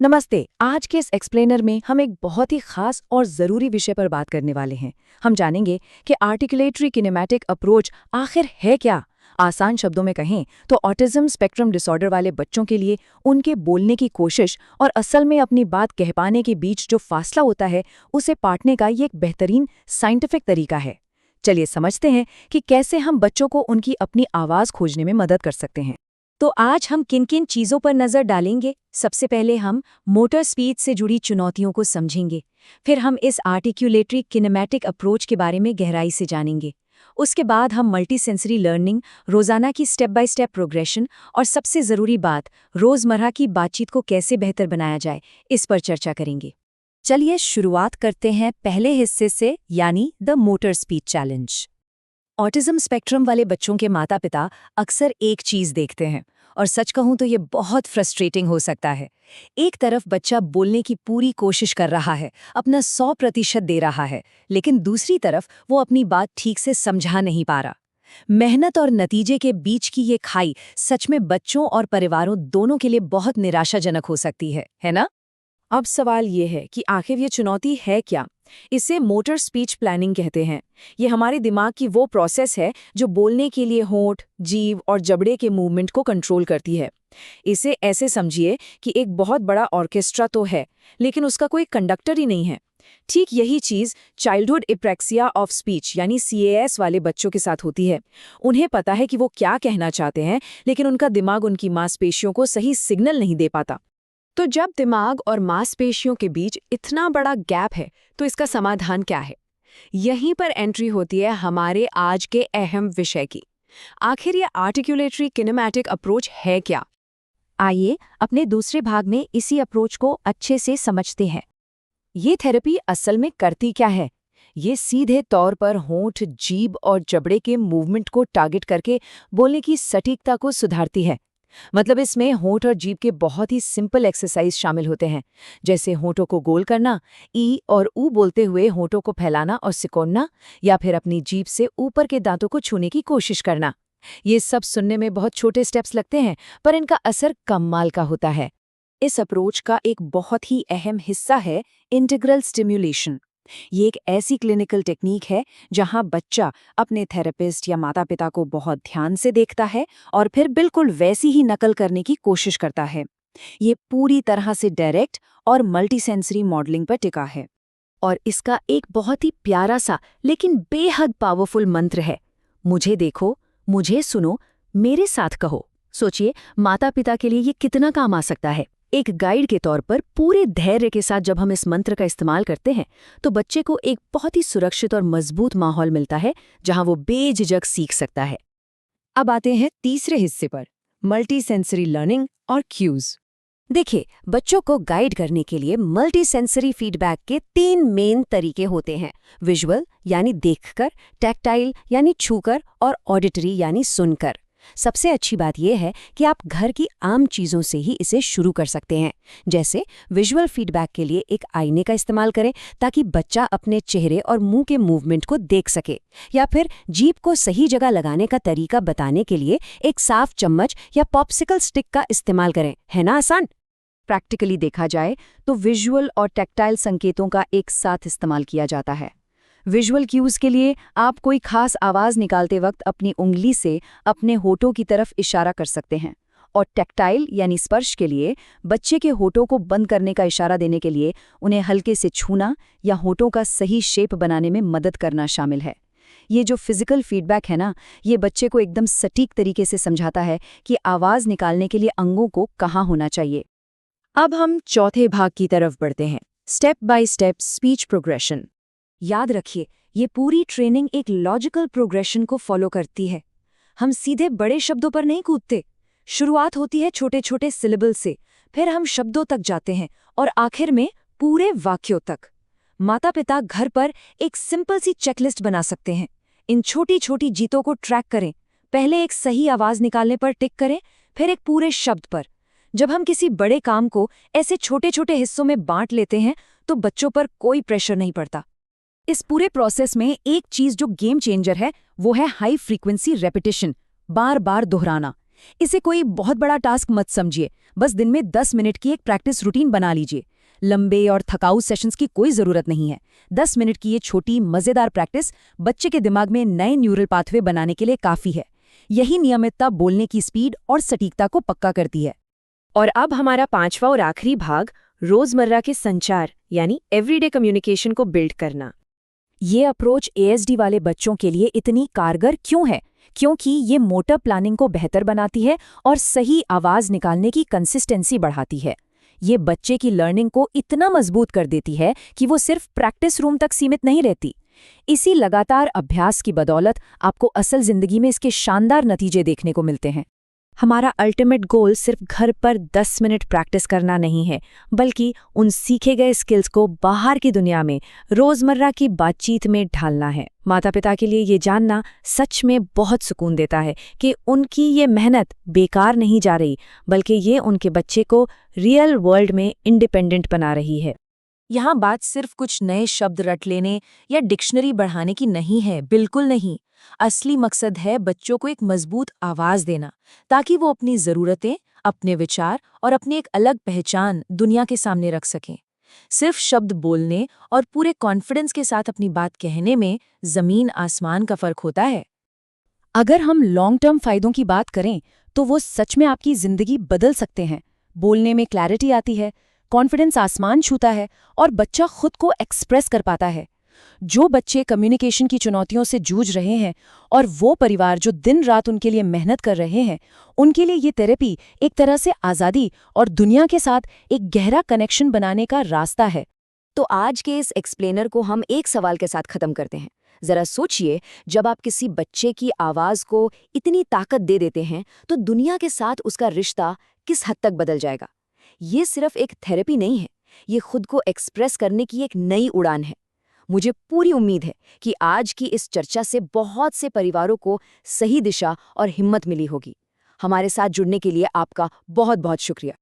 नमस्ते। आज के इस एक्सप्लेनर में हम एक बहुत ही खास और ज़रूरी विषय पर बात करने वाले हैं। हम जानेंगे कि आर्टिकुलेटरी किनेमैटिक अप्रोच आखिर है क्या। आसान शब्दों में कहें तो ऑटिज्म स्पेक्ट्रम डिसऑर्डर वाले बच्चों के लिए उनके बोलने की कोशिश और असल में अपनी बात कह पाने के बीच जो फासला होता है, उसे पाटने का ये एक बेहतरीन साइंटिफिक तरीका है। चलिए समझते हैं कि कैसे हम बच्चों को उनकी अपनी आवाज़ खोजने में मदद कर सकते हैं। तो आज हम किन किन चीज़ों पर नज़र डालेंगे। सबसे पहले हम मोटर स्पीच से जुड़ी चुनौतियों को समझेंगे। फिर हम इस आर्टिकुलेटरी किनेमैटिक अप्रोच के बारे में गहराई से जानेंगे। उसके बाद हम मल्टी सेंसरी लर्निंग, रोज़ाना की स्टेप बाय स्टेप प्रोग्रेशन और सबसे ज़रूरी बात, रोज़मर्रा की बातचीत को कैसे बेहतर बनाया जाए, इस पर चर्चा करेंगे। चलिए शुरुआत करते हैं पहले हिस्से से, यानी the motor speech challenge. Autism spectrum वाले बच्चों के माता पिता अक्सर एक चीज़ देखते हैं, और सच कहूं तो ये बहुत फ्रस्ट्रेटिंग हो सकता है। एक तरफ बच्चा बोलने की पूरी कोशिश कर रहा है, अपना 100% दे रहा है, लेकिन दूसरी तरफ वो अपनी बात ठीक से समझा नहीं पा रहा। मेहनत और नतीजे के बीच की ये खाई सच में बच्चों और परिवारों दोनों के लिए बहुत निराशाजनक हो सकती है ना? अब सवाल ये है कि आखिर ये चुनौती है क्या। इसे मोटर स्पीच प्लानिंग कहते हैं। ये हमारे दिमाग की वो प्रोसेस है जो बोलने के लिए होंठ, जीभ और जबड़े के मूवमेंट को कंट्रोल करती है। इसे ऐसे समझिए कि एक बहुत बड़ा ऑर्केस्ट्रा तो है, लेकिन उसका कोई कंडक्टर ही नहीं है। ठीक यही चीज़ चाइल्डहुड एप्रेक्सिया ऑफ स्पीच यानी CAS वाले बच्चों के साथ होती है। उन्हें पता है कि वो क्या कहना चाहते हैं, लेकिन उनका दिमाग उनकी मांसपेशियों को सही सिग्नल नहीं दे पाता। तो जब दिमाग और मांसपेशियों के बीच इतना बड़ा गैप है, तो इसका समाधान क्या है? यहीं पर एंट्री होती है हमारे आज के अहम विषय की। आखिर ये आर्टिकुलेटरी किनेमैटिक अप्रोच है क्या? आइए अपने दूसरे भाग में इसी अप्रोच को अच्छे से समझते हैं। ये थेरेपी असल में करती क्या है? ये सीधे तौर पर होंठ, जीभ और जबड़े के मूवमेंट को टारगेट करके बोलने की सटीकता को सुधारती है। मतलब इसमें होंठ और जीभ के बहुत ही सिंपल एक्सरसाइज शामिल होते हैं, जैसे होंठों को गोल करना, ई और ऊ बोलते हुए होंठों को फैलाना और सिकोड़ना, या फिर अपनी जीभ से ऊपर के दांतों को छूने की कोशिश करना। ये सब सुनने में बहुत छोटे स्टेप्स लगते हैं, पर इनका असर कमाल का होता है। इस अप्रोच का एक बहुत ही अहम हिस्सा है इंटीग्रल स्टिम्युलेशन। ये एक ऐसी क्लिनिकल टेक्निक है जहां बच्चा अपने थेरेपिस्ट या माता पिता को बहुत ध्यान से देखता है और फिर बिल्कुल वैसी ही नकल करने की कोशिश करता है। ये पूरी तरह से डायरेक्ट और मल्टीसेंसरी मॉडलिंग पर टिका है। और इसका एक बहुत ही प्यारा सा लेकिन बेहद पावरफुल मंत्र है, मुझे देखो, मुझे सुनो, मेरे साथ कहो। सोचिए माता पिता के लिए ये कितना काम आ सकता है। एक गाइड के तौर पर पूरे धैर्य के साथ जब हम इस मंत्र का इस्तेमाल करते हैं, तो बच्चे को एक बहुत ही सुरक्षित और मजबूत माहौल मिलता है जहां वो बेझिझक सीख सकता है। अब आते हैं तीसरे हिस्से पर, मल्टी सेंसरी लर्निंग और क्यूज। देखिए, बच्चों को गाइड करने के लिए मल्टी सेंसरी फीडबैक के 3 मेन तरीके होते हैं। विजुअल यानी देखकर, टैक्टाइल यानी छूकर और ऑडिटरी यानी सुनकर। सबसे अच्छी बात यह है कि आप घर की आम चीज़ों से ही इसे शुरू कर सकते हैं। जैसे विजुअल फीडबैक के लिए एक आईने का इस्तेमाल करें ताकि बच्चा अपने चेहरे और मुंह के मूवमेंट को देख सके, या फिर जीभ को सही जगह लगाने का तरीका बताने के लिए एक साफ चम्मच या पॉप्सिकल स्टिक का इस्तेमाल करें। है ना आसान? प्रैक्टिकली देखा जाए तो विजुअल और टैक्टाइल संकेतों का एक साथ इस्तेमाल किया जाता है। विजुअल क्यूज के लिए आप कोई खास आवाज़ निकालते वक्त अपनी उंगली से अपने होठों की तरफ इशारा कर सकते हैं, और टैक्टाइल यानी स्पर्श के लिए बच्चे के होठों को बंद करने का इशारा देने के लिए उन्हें हल्के से छूना या होठों का सही शेप बनाने में मदद करना शामिल है। ये जो फिजिकल फीडबैक है ना, ये बच्चे को एकदम सटीक तरीके से समझाता है कि आवाज़ निकालने के लिए अंगों को कहाँ होना चाहिए। अब हम चौथे भाग की तरफ बढ़ते हैं, step by step speech progression. याद रखिए, ये पूरी ट्रेनिंग एक लॉजिकल प्रोग्रेशन को फॉलो करती है। हम सीधे बड़े शब्दों पर नहीं कूदते। शुरुआत होती है छोटे छोटे सिलेबल से, फिर हम शब्दों तक जाते हैं और आखिर में पूरे वाक्यों तक। माता पिता घर पर एक सिंपल सी चेकलिस्ट बना सकते हैं। इन छोटी छोटी जीतों को ट्रैक करें। पहले एक सही आवाज़ निकालने पर टिक करें, फिर एक पूरे शब्द पर। जब हम किसी बड़े काम को ऐसे छोटे छोटे हिस्सों में बांट लेते हैं, तो बच्चों पर कोई प्रेशर नहीं पड़ता। इस पूरे प्रोसेस में एक चीज जो गेम चेंजर है, वो है हाई फ्रीक्वेंसी रेपिटेशन, बार बार दोहराना। इसे कोई बहुत बड़ा टास्क मत समझिए, बस दिन में 10 मिनट की एक प्रैक्टिस रूटीन बना लीजिए। लंबे और थकाऊ सेशंस की कोई ज़रूरत नहीं है। 10 मिनट की ये छोटी मज़ेदार प्रैक्टिस बच्चे के दिमाग में नए न्यूरल पाथवे बनाने के लिए काफ़ी है। यही नियमितता बोलने की स्पीड और सटीकता को पक्का करती है। और अब हमारा 5वां और आखिरी भाग, रोजमर्रा के संचार यानी एवरीडे कम्युनिकेशन को बिल्ड करना। ये अप्रोच ASD वाले बच्चों के लिए इतनी कारगर क्यों है? क्योंकि ये मोटर प्लानिंग को बेहतर बनाती है और सही आवाज़ निकालने की कंसिस्टेंसी बढ़ाती है। ये बच्चे की लर्निंग को इतना मजबूत कर देती है कि वो सिर्फ प्रैक्टिस रूम तक सीमित नहीं रहती। इसी लगातार अभ्यास की बदौलत आपको असल जिंदगी में इसके शानदार नतीजे देखने को मिलते हैं। हमारा अल्टीमेट गोल सिर्फ घर पर 10 मिनट प्रैक्टिस करना नहीं है, बल्कि उन सीखे गए स्किल्स को बाहर की दुनिया में रोजमर्रा की बातचीत में ढालना है। माता-पिता के लिए ये जानना सच में बहुत सुकून देता है कि उनकी ये मेहनत बेकार नहीं जा रही, बल्कि ये उनके बच्चे को रियल वर्ल्ड में इंडिपेंडेंट बना रही है। यहाँ बात सिर्फ कुछ नए शब्द रट लेने या डिक्शनरी बढ़ाने की नहीं है, बिल्कुल नहीं। असली मकसद है बच्चों को एक मजबूत आवाज देना, ताकि वो अपनी ज़रूरतें, अपने विचार और अपनी एक अलग पहचान दुनिया के सामने रख सकें। सिर्फ शब्द बोलने और पूरे कॉन्फिडेंस के साथ अपनी बात कहने में ज़मीन आसमान का फ़र्क होता है। अगर हम लॉन्ग टर्म फ़ायदों की बात करें, तो वो सच में आपकी ज़िंदगी बदल सकते हैं। बोलने में क्लैरिटी आती है, कॉन्फिडेंस आसमान छूता है और बच्चा खुद को एक्सप्रेस कर पाता है। जो बच्चे कम्युनिकेशन की चुनौतियों से जूझ रहे हैं और वो परिवार जो दिन रात उनके लिए मेहनत कर रहे हैं, उनके लिए ये थेरेपी एक तरह से आज़ादी और दुनिया के साथ एक गहरा कनेक्शन बनाने का रास्ता है। तो आज के इस एक्सप्लेनर को हम एक सवाल के साथ खत्म करते हैं। जरा सोचिए, जब आप किसी बच्चे की आवाज को इतनी ताकत दे देते हैं, तो दुनिया के साथ उसका रिश्ता किस हद तक बदल जाएगा। ये सिर्फ एक थेरेपी नहीं है, ये खुद को एक्सप्रेस करने की एक नई उड़ान है। मुझे पूरी उम्मीद है कि आज की इस चर्चा से बहुत से परिवारों को सही दिशा और हिम्मत मिली होगी। हमारे साथ जुड़ने के लिए आपका बहुत बहुत शुक्रिया।